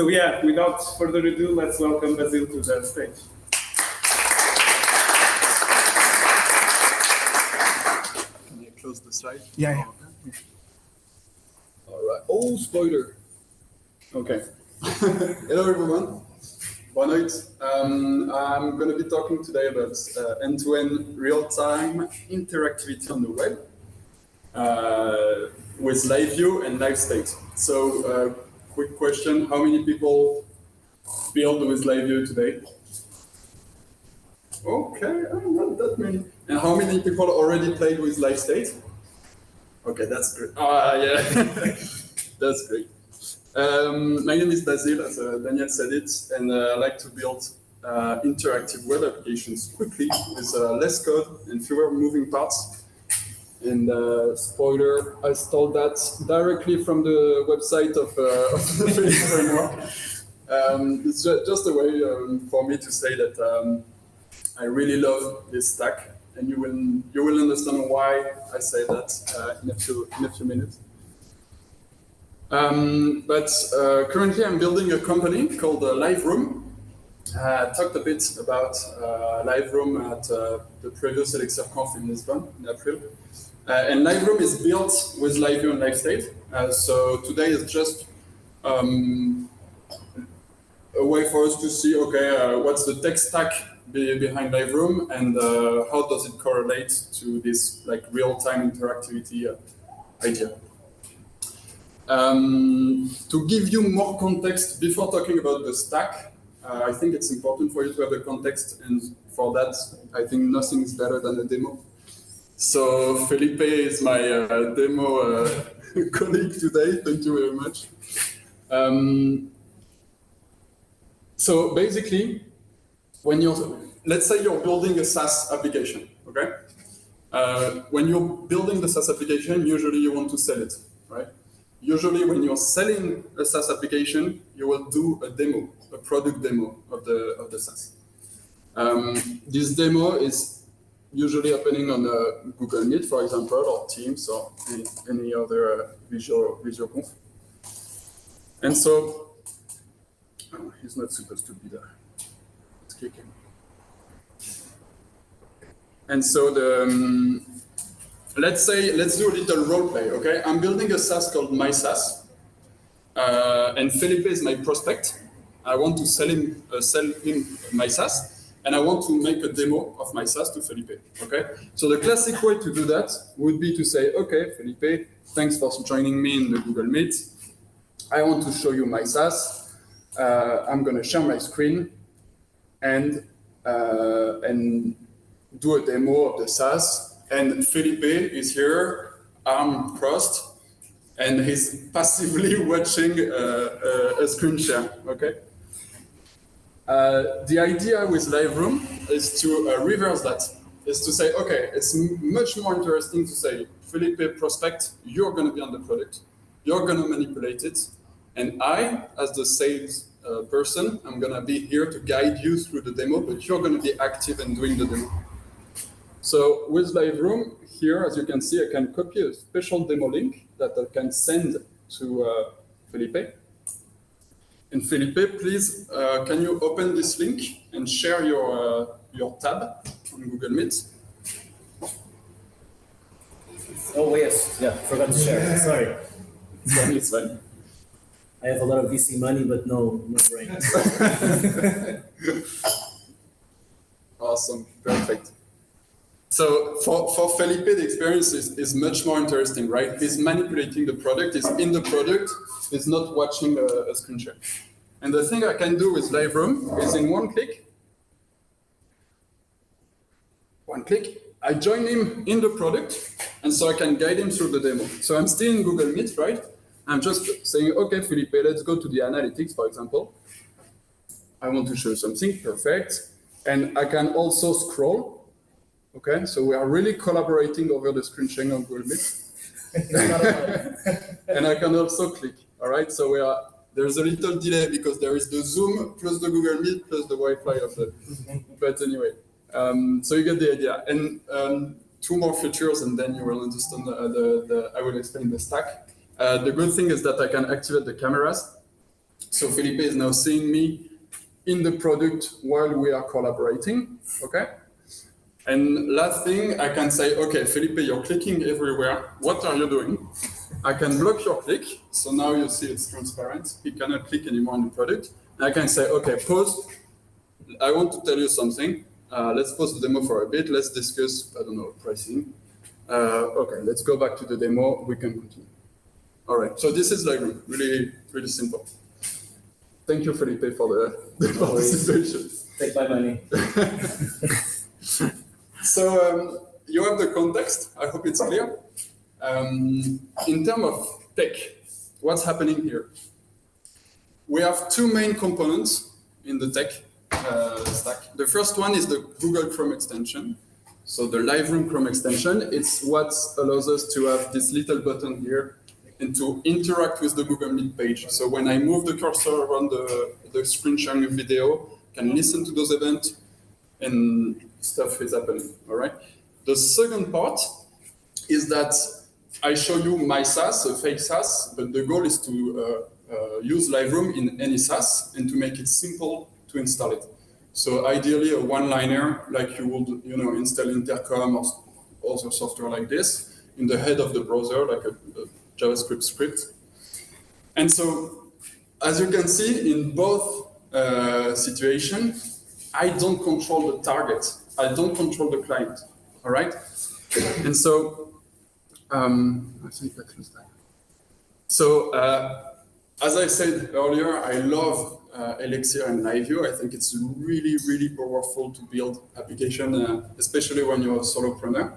So yeah, without further ado, let's welcome Basile to the stage. Can you close the slide? Yeah. All right. Oh, spoiler. Okay. Hello, everyone. Boa noite. I'm going to be talking today about end-to-end real-time interactivity on the web with LiveView and LiveState. So, quick question: how many people build with LiveView today? Okay, not that many. And how many people already played with LiveState? Okay, that's great. Yeah, that's great. My name is Basile, as Daniel said it, and I like to build interactive web applications quickly with less code and fewer moving parts. And spoiler, I stole that directly from the website of the Felix framework. It's just a way for me to say that I really love this stack, and you will understand why I say that in a few minutes. But currently I'm building a company called LiveRoom. I talked a bit about LiveRoom at the previous Elixir Conf in Lisbon in April. And LiveRoom is built with LiveView and LiveState. So today is just a way for us to see, okay, what's the tech stack behind LiveRoom, and how does it correlate to this like real-time interactivity idea. To give you more context before talking about the stack, I think it's important for you to have a context, and for that, I think nothing is better than a demo. So Felipe is my demo colleague today. Thank you very much. So basically, let's say you're building a SaaS application, okay? When you're building the SaaS application, usually you want to sell it, right? Usually when you're selling a SaaS application, you will do a demo, a product demo of the SaaS. This demo is usually happening on Google Meet, for example, or Teams, or any other visual conf. And so, he's not supposed to be there. Let's kick him. And so let's do a little role play, okay? I'm building a SaaS called My SaaS, and Felipe is my prospect. I want to sell him my SaaS, and I want to make a demo of my SaaS to Felipe, okay? So the classic way to do that would be to say, okay, Felipe, thanks for joining me in the Google Meet. I want to show you my SaaS. I'm gonna share my screen and do a demo of the SaaS. And Felipe is here, arm crossed, and he's passively watching a screen share, okay? The idea with LiveRoom is to reverse that, is to say, okay, it's much more interesting to say, Felipe, prospect, you're gonna be on the product, you're gonna manipulate it, and I, as the sales person, I'm gonna be here to guide you through the demo, but you're gonna be active in doing the demo. So with LiveRoom, here, as you can see, I can copy a special demo link that I can send to Felipe. And Felipe, please, can you open this link and share your tab on Google Meet? Oh yes, yeah, forgot to share. Sorry. It's fine. I have a lot of VC money, but no brain. Awesome, perfect. So for Felipe, the experience is much more interesting, right? He's manipulating the product, he's in the product, he's not watching a screen share. And the thing I can do with LiveRoom is in one click, I join him in the product, and so I can guide him through the demo. So I'm still in Google Meet, right? I'm just saying, okay, Felipe, let's go to the analytics, for example. I want to show something, perfect. And I can also scroll. Okay, so we are really collaborating over the screen sharing on Google Meet. And I can also click, all right? So there's a little delay because there is the Zoom plus the Google Meet plus the Wi-Fi of the, but anyway, so you get the idea. And two more features and then you will understand I will explain the stack. The good thing is that I can activate the cameras. So Felipe is now seeing me in the product while we are collaborating, okay? And last thing, I can say, okay, Felipe, you're clicking everywhere. What are you doing? I can block your click. So now you see it's transparent. He cannot click anymore on the product. And I can say, okay, pause. I want to tell you something. Let's pause the demo for a bit. Let's discuss, I don't know, pricing. Okay, let's go back to the demo. We can continue. All right, so this is LiveView, really, really simple. Thank you, Felipe, for the participation. Take my money. So you have the context. I hope it's clear. In terms of tech, what's happening here? We have two main components in the tech stack. The first one is the Google Chrome extension. So the LiveView Chrome extension, it's what allows us to have this little button here and to interact with the Google Meet page. So when I move the cursor around the screen sharing video, I can listen to those events and stuff is happening, all right? The second part is that I show you my SaaS, a fake SaaS, but the goal is to use LiveView in any SaaS and to make it simple to install it. So ideally a one-liner, like you would install Intercom or other software like this in the head of the browser, like a JavaScript script. And so, as you can see, in both situations, I don't control the target. I don't control the client, all right? And so, I think I close that. So, as I said earlier, I love Elixir and LiveView. I think it's really, really powerful to build application, especially when you're a solopreneur.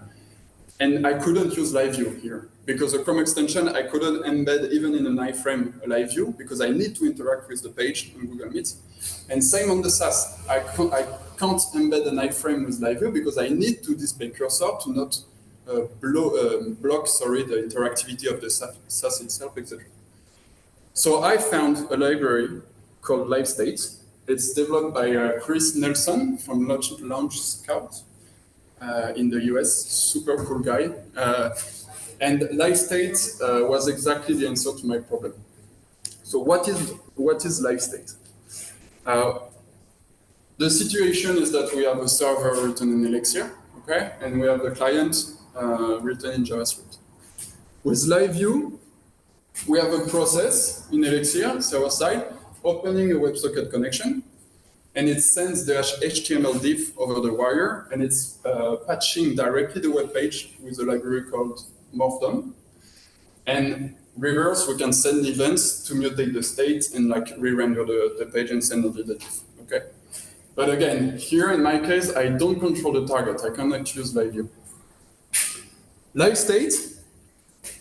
And I couldn't use LiveView here because the Chrome extension, I couldn't embed even in an iframe a LiveView because I need to interact with the page on Google Meet. And same on the SaaS, I can't embed an iframe with LiveView because I need to display cursor to not block the interactivity of the SaaS itself, etc. So I found a library called LiveState. It's developed by Chris Nelson from Launch Scout. In the US, super cool guy. And LiveState was exactly the answer to my problem. So what is LiveState? The situation is that we have a server written in Elixir, okay? And we have the client written in JavaScript. With LiveView, we have a process in Elixir, server side, opening a WebSocket connection, and it sends the HTML diff over the wire, and it's patching directly the web page with a library called Morphdom. And reverse, we can send events to mutate the state and re-render the page and send only the diff. Okay. But again, here in my case, I don't control the target. I cannot use LiveView. LiveState,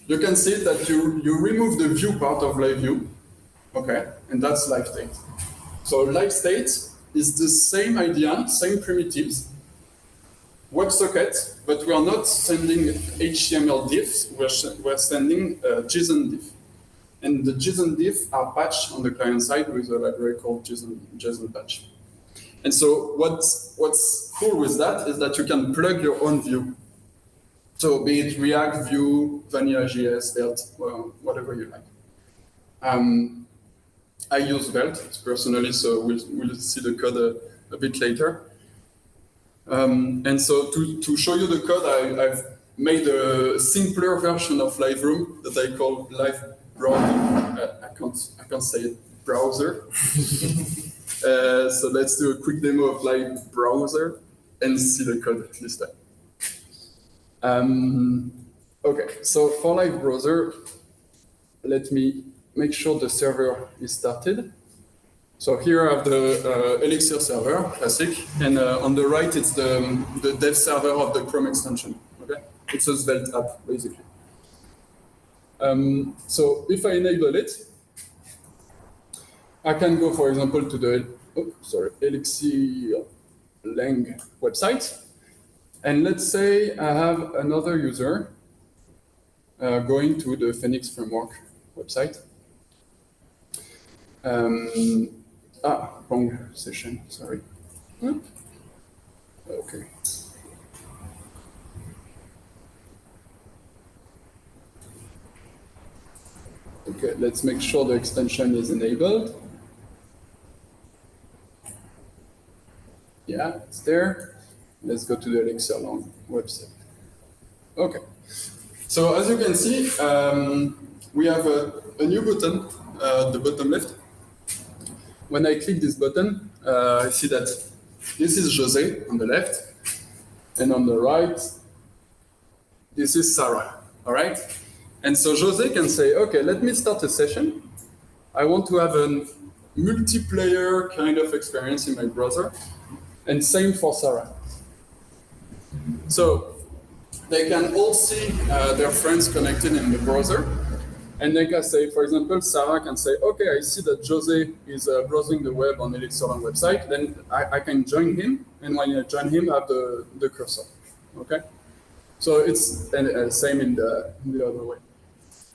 you can see that you remove the view part of LiveView. Okay, and that's LiveState. So LiveState is the same idea, same primitives, WebSocket, but we are not sending HTML diffs, we're sending JSON diff. And the JSON diff are patched on the client side with a library called JSON patch. And so what's cool with that is that you can plug your own view. So be it React, Vue, Vanilla.js, Svelte, well, whatever you like. I use Svelte personally, so we'll see the code a bit later. And so to show you the code, I've made a simpler version of LiveView that I call Live Browser. I can't say it, browser. So let's do a quick demo of Live Browser and see the code this time. Okay, so for Live Browser, let me make sure the server is started. So here I have the Elixir server, classic, and on the right it's the dev server of the Chrome extension. Okay, it's a Svelte app basically. So if I enable it, I can go, for example, to the Elixir Lang website, and let's say I have another user going to the Phoenix framework website. Wrong session, sorry. Okay. Okay, let's make sure the extension is enabled. Yeah, it's there. Let's go to the Elixir Long website. Okay. So as you can see, we have a new button at the bottom left. When I click this button, I see that this is Jose on the left, and on the right, this is Sarah. All right. And so Jose can say, okay, let me start a session. I want to have a multiplayer kind of experience in my browser, and same for Sarah. So they can all see their friends connected in the browser, and they can say, for example, Sarah can say, okay, I see that Jose is browsing the web on the Elixir website, then I can join him, and when I join him, I have the cursor, okay? So it's same in the other way.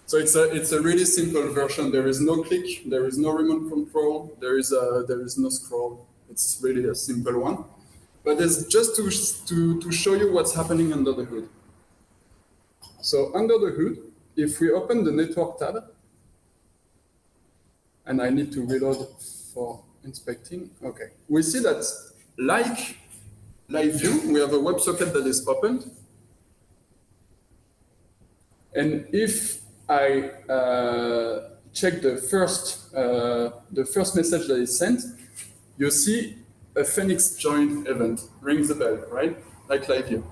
So it's a really simple version. There is no click, there is no remote control, there is no scroll. It's really a simple one. But it's just to show you what's happening under the hood. So under the hood, if we open the network tab, and I need to reload for inspecting, okay. We see that like LiveView, we have a WebSocket that is opened. And if I check the first message that is sent, you see a Phoenix join event, rings the bell, right? Like LiveView.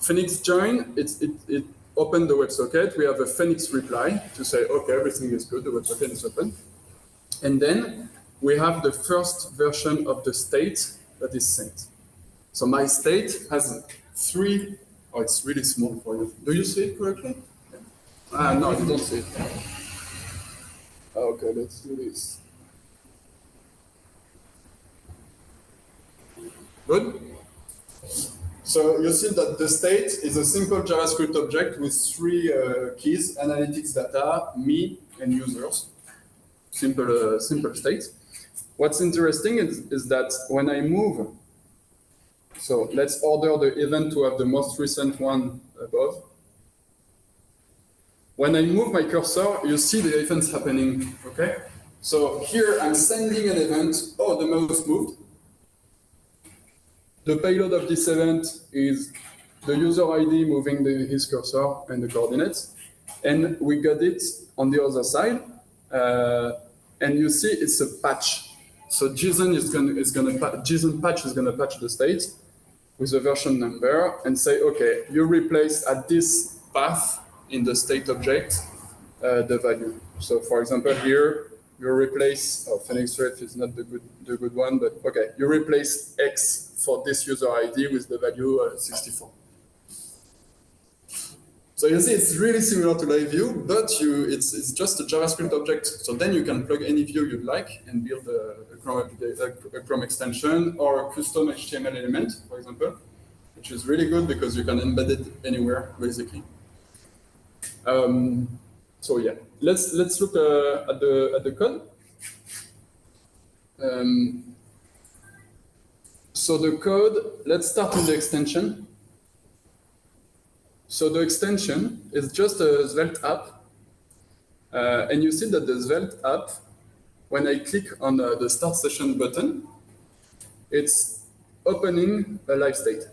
Phoenix join, it opened the WebSocket. We have a Phoenix reply to say, okay, everything is good, the WebSocket is open. And then we have the first version of the state that is sent. So my state has three, oh, it's really small for you. Do you see it correctly? No, you don't see it. Okay, let's do this. Good? So you see that the state is a simple JavaScript object with three keys: analytics data, me, and users. Simple state. What's interesting is that when I move, so let's order the event to have the most recent one above. When I move my cursor, you see the events happening, okay? So here I'm sending an event, oh, the mouse moved. The payload of this event is the user ID moving his cursor and the coordinates. And we got it on the other side. And you see it's a patch. So JSON JSON patch is gonna patch the state with a version number and say, okay, you replace at this path in the state object the value. So for example, here you replace, Phoenix ref is not the good one, but okay, you replace X for this user ID with the value 64. So you see, it's really similar to LiveView, but it's just a JavaScript object. So then you can plug any view you'd like and build a Chrome extension or a custom HTML element, for example, which is really good because you can embed it anywhere, basically. So yeah, let's look at the code. So the code, let's start with the extension. So the extension is just a Svelte app. And you see that the Svelte app, when I click on the Start Session button, it's opening a LiveState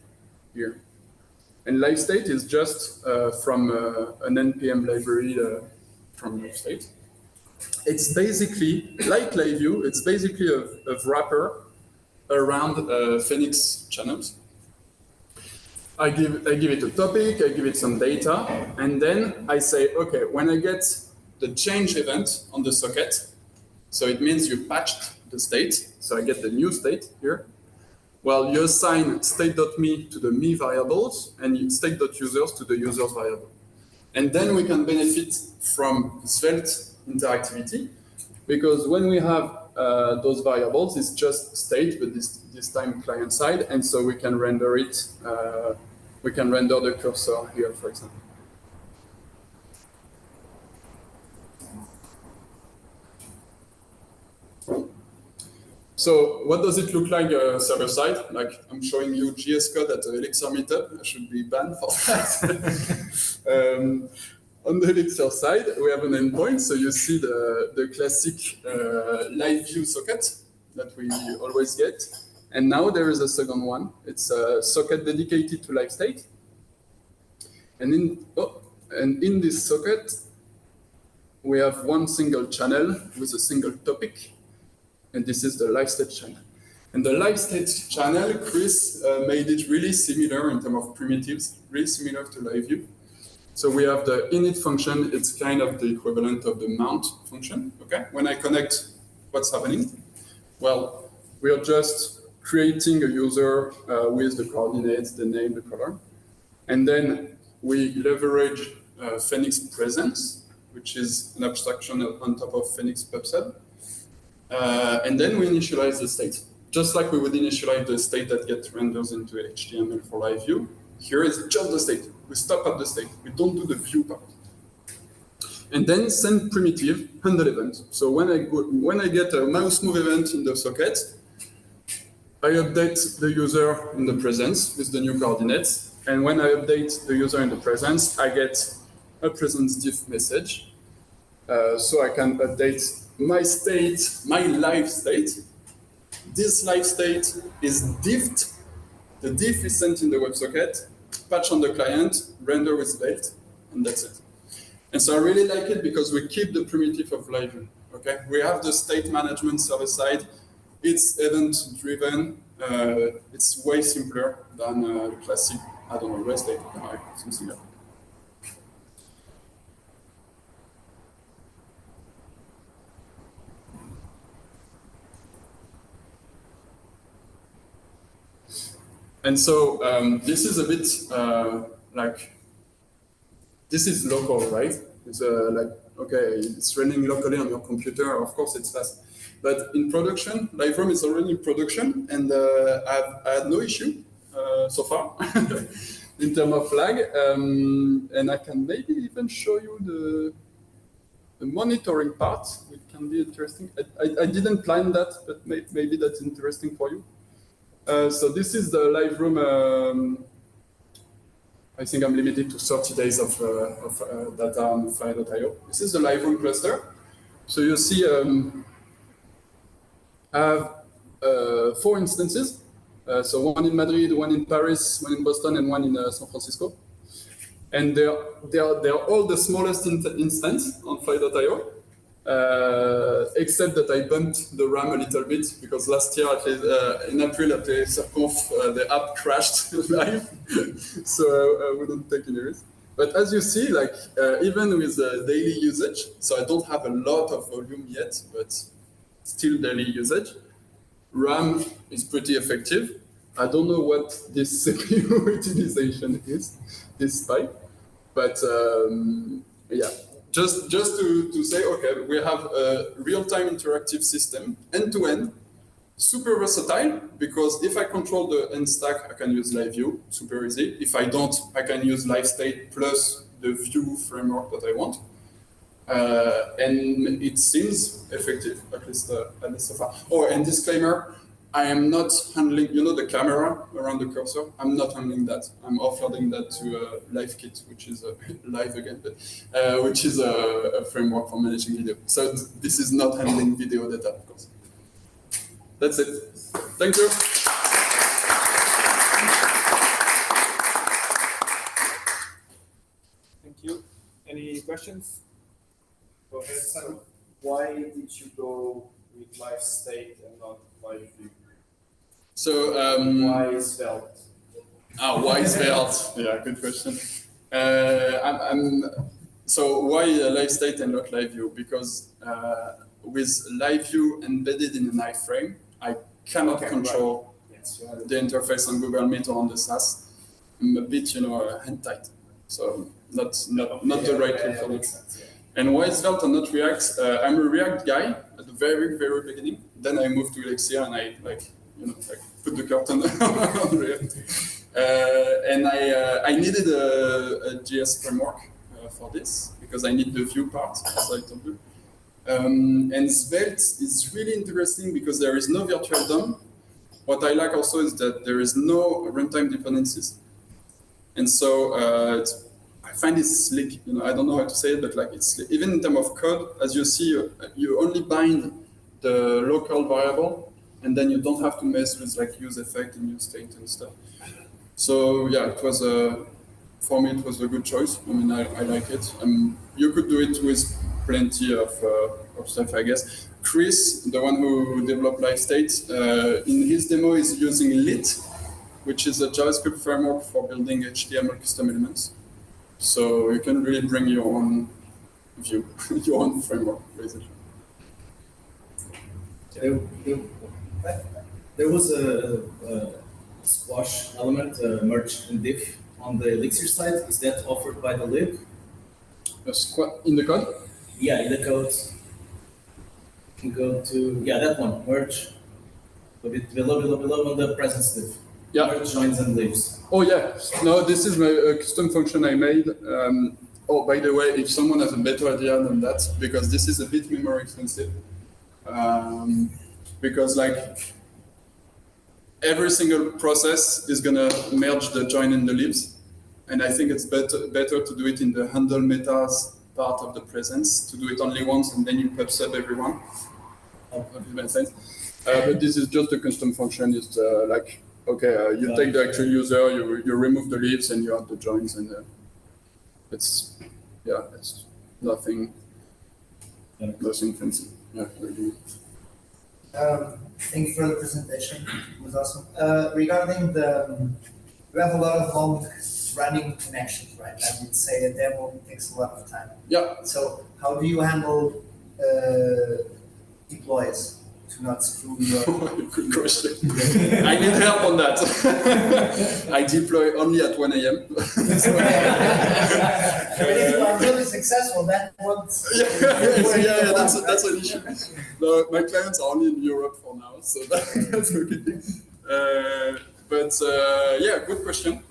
here. And LiveState is just from an NPM library from LiveState. It's basically, like LiveView, it's basically a wrapper around Phoenix channels. I give it a topic, I give it some data, and then I say, okay, when I get the change event on the socket, so it means you patched the state, so I get the new state here. Well, you assign state.me to the me variables and state.users to the users variable. And then we can benefit from Svelte interactivity, because when we have those variables, it's just state, but this time client side, and so we can render it. We can render the cursor here, for example. So what does it look like server side? Like I'm showing you GS code at the Elixir meetup. I should be banned for that. On the Elixir side, we have an endpoint. So you see the classic LiveView socket that we always get. And now there is a second one. It's a socket dedicated to LiveState. And in this socket, we have one single channel with a single topic. And this is the LiveState channel. And the LiveState channel, Chris made it really similar in terms of primitives, really similar to LiveView. So we have the init function. It's kind of the equivalent of the mount function. Okay. When I connect, what's happening? Well, we are just creating a user with the coordinates, the name, the color. And then we leverage Phoenix presence, which is an abstraction on top of Phoenix pubsub. And then we initialize the state. Just like we would initialize the state that gets rendered into HTML for LiveView, here is just the state. We stop at the state. We don't do the view part. And then send primitive handle event. So when I get a mouse move event in the socket, I update the user in the presence with the new coordinates. And when I update the user in the presence, I get a presence diff message. So I can update my state, my live state. This live state is diffed. The diff is sent in the WebSocket, patch on the client, render with Svelte, and that's it. And so I really like it because we keep the primitive of LiveView. Okay, we have the state management server side. It's event-driven. It's way simpler than the classic, I don't know, REST API, something like that. And so this is a bit this is local, right? It's it's running locally on your computer. Of course, it's fast. But in production, LiveRoom is already in production, and I had no issue so far in terms of lag. And I can maybe even show you the monitoring part, which can be interesting. I didn't plan that, but maybe that's interesting for you. So this is the LiveRoom. I think I'm limited to 30 days of data on Fire.io. This is the LiveRoom cluster. So you see I have 4 instances. So one in Madrid, one in Paris, one in Boston, and one in San Francisco. And they're all the smallest instance on Fire.io. Except that I bumped the RAM a little bit because last year, in April at the SurConf, the app crashed live, so I wouldn't take any risk. But as you see, even with daily usage, so I don't have a lot of volume yet, but still daily usage, RAM is pretty effective. I don't know what this CPU utilization is, this spike, but yeah. Just to say, okay, we have a real-time interactive system, end-to-end, super versatile, because if I control the end stack, I can use LiveView, super easy. If I don't, I can use LiveState plus the view framework that I want. And it seems effective, at least so far. Oh, and disclaimer, I am not handling, the camera around the cursor. I'm not handling that. I'm offloading that to LiveKit, which is live again, but which is a framework for managing video. So this is not handling video data, of course. That's it. Thank you. Thank you. Any questions? Go ahead, Simon. Why did you go with LiveState and not LiveView? So Why Svelte? Why Svelte? Yeah, good question. So why LiveState and not LiveView? Because with LiveView embedded in an iframe, I cannot control the interface on Google Meet or on the SaaS. I'm a bit, hand tight. So not the right tool for that. And why Svelte and not React? I'm a React guy at the very, very beginning. Then I moved to Elixir and I put the curtain on React. And I needed a JS framework for this because I need the view part, as I told you. And Svelte is really interesting because there is no virtual DOM. What I like also is that there is no runtime dependencies. And so I find it slick. I don't know how to say it, but it's slick. Even in terms of code, as you see, you only bind the local variable and then you don't have to mess with like use effect and use state and stuff. So yeah, it was for me it was a good choice. I mean, I like it. You could do it with plenty of stuff, I guess. Chris, the one who developed LiveState, in his demo is using Lit, which is a JavaScript framework for building HTML custom elements. So you can really bring your own view, your own framework, basically. There was a squash element, merge and diff on the Elixir side. Is that offered by the lib? In the code? Yeah, in the code. You can go to, yeah, that one, merge. A bit below on the presence diff. Yeah. Merge joins and leaves. Oh yeah, no, this is my custom function I made. Oh, by the way, if someone has a better idea than that, because this is a bit memory expensive, because like every single process is gonna merge the join and the leaves, and I think it's better to do it in the handle metas part of the presence, to do it only once and then you pub sub everyone. Hope it makes sense. But this is just a custom function. It's like, okay, you take the actual user, you remove the leaves, and you add the joins, and it's nothing fancy. Yeah, really. Thank you for the presentation. It was awesome. Regarding we have a lot of long running connections, right? I would say a demo takes a lot of time. Yeah. So how do you handle deploys to not screw your? Good question. I need help on that. I deploy only at 1 a.m. If you are really successful, that won't. Yeah, that's an issue. No, my clients are only in Europe for now, so that's okay. Yeah, good question.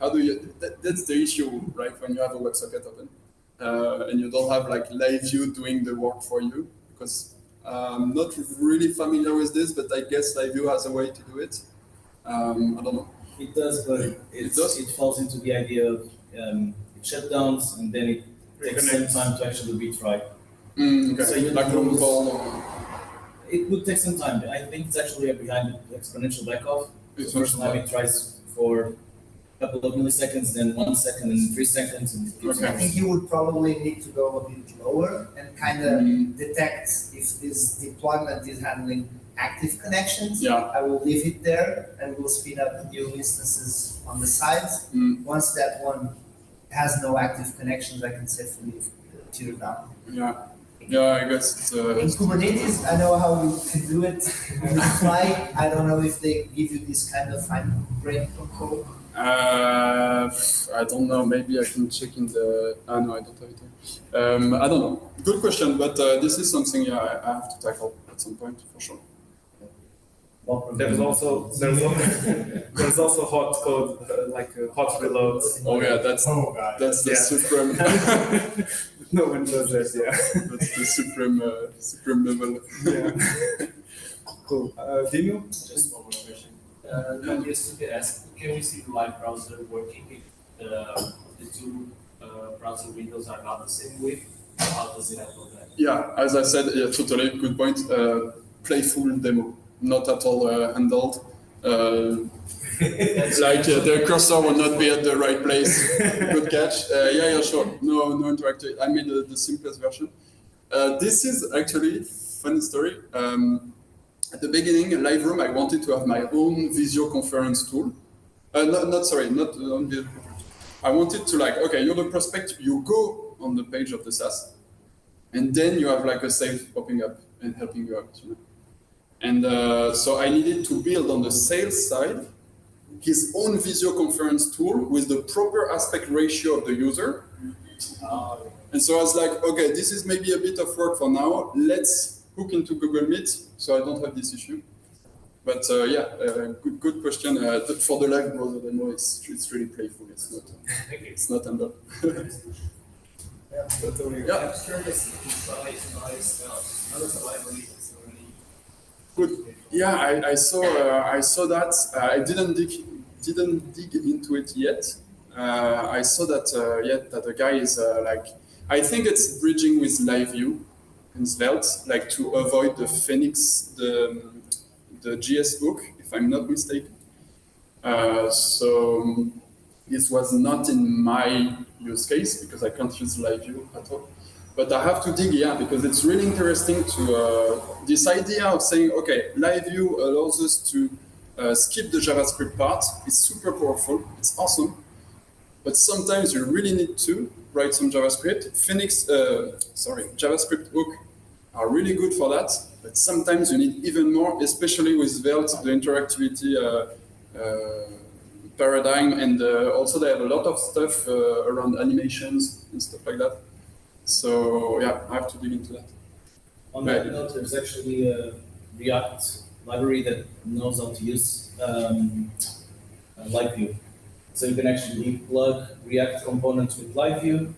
How do you? That's the issue, right? When you have a WebSocket open and you don't have like LiveView doing the work for you, because I'm not really familiar with this, but I guess LiveView has a way to do it. I don't know. It does, but it falls into the idea of it shutdowns and then it takes some time to actually be tried. Okay. So you like it would take some time. I think it's actually behind the exponential backoff. The first time it tries for a couple of milliseconds, then 1 second, and 3 seconds. And it keeps I think you would probably need to go a bit lower and kind of detect if this deployment is handling active connections. Yeah. I will leave it there and we'll speed up new instances on the sides. Once that one has no active connections, I can safely tear it down. Yeah, I guess In it's, Kubernetes, I know how you can do it. When you fly, I don't know if they give you this kind of fine grained control. I don't know. Maybe I can check in the. No, I don't have it here. I don't know. Good question, but this is something I have to tackle at some point for sure. There's also hot code, like hot reload. Oh yeah, that's the supreme. No one does that. Yeah. That's the supreme level. Yeah. Cool. Dino? Just one more question. Not just to ask, can we see the live browser working if the two browser windows are not the same width? How does it handle that? Yeah, as I said, yeah, totally good point. Playful demo, not at all handled. The cursor will not be at the right place. Good catch. Yeah, sure. No interactive. I made the simplest version. This is actually funny story. At the beginning, in Live Room, I wanted to have my own video conference tool. Not video. I wanted to you're the prospect. You go on the page of the SaaS, and then you have like a sales popping up and helping you out. And so I needed to build on the sales side his own video conference tool with the proper aspect ratio of the user. And so I was like, okay, this is maybe a bit of work for now. Let's hook into Google Meet so I don't have this issue. But good question. For the live browser demo, it's really playful. It's not handled. Yeah. I'm curious if Good. Yeah, I saw that. I didn't dig into it yet. I saw that that the guy is I think it's bridging with LiveView and Svelte, to avoid the Phoenix, the the JS hook, if I'm not mistaken. So this was not in my use case because I can't use LiveView at all. But I have to dig, yeah, because it's really interesting to this idea of saying, okay, LiveView allows us to skip the JavaScript part. It's super powerful. It's awesome. But sometimes you really need to write some JavaScript. JavaScript hook are really good for that. But sometimes you need even more, especially with Svelte, the interactivity paradigm, and also they have a lot of stuff around animations and stuff like that. So yeah, I have to dig into that. On that note, there's actually a React library that knows how to use LiveView. So you can actually plug React components with LiveView,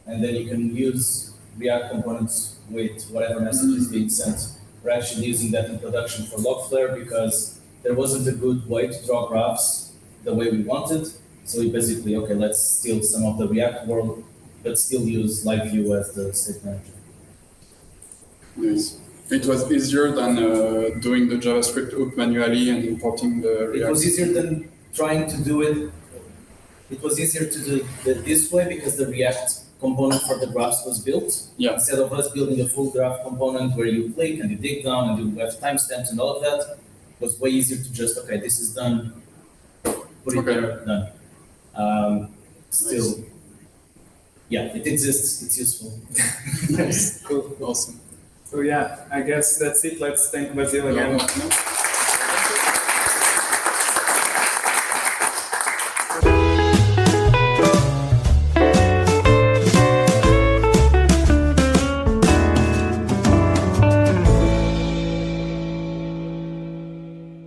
and then you can use React components with whatever message is being sent. We're actually using that in production for Logflare because there wasn't a good way to draw graphs the way we wanted. So we basically, okay, let's steal some of the React world, but still use LiveView as the state manager. Nice. It was easier than doing the JavaScript hook manually and importing the React. It was easier than trying to do it. It was easier to do it this way because the React component for the graphs was built. Yeah. Instead of us building a full graph component where you click and you dig down and you have timestamps and all of that, it was way easier to just, okay, this is done, put it there, done. Still, Nice. Yeah, it exists, it's useful. Nice. Cool. Awesome. So yeah, I guess that's it. Let's thank Basile again.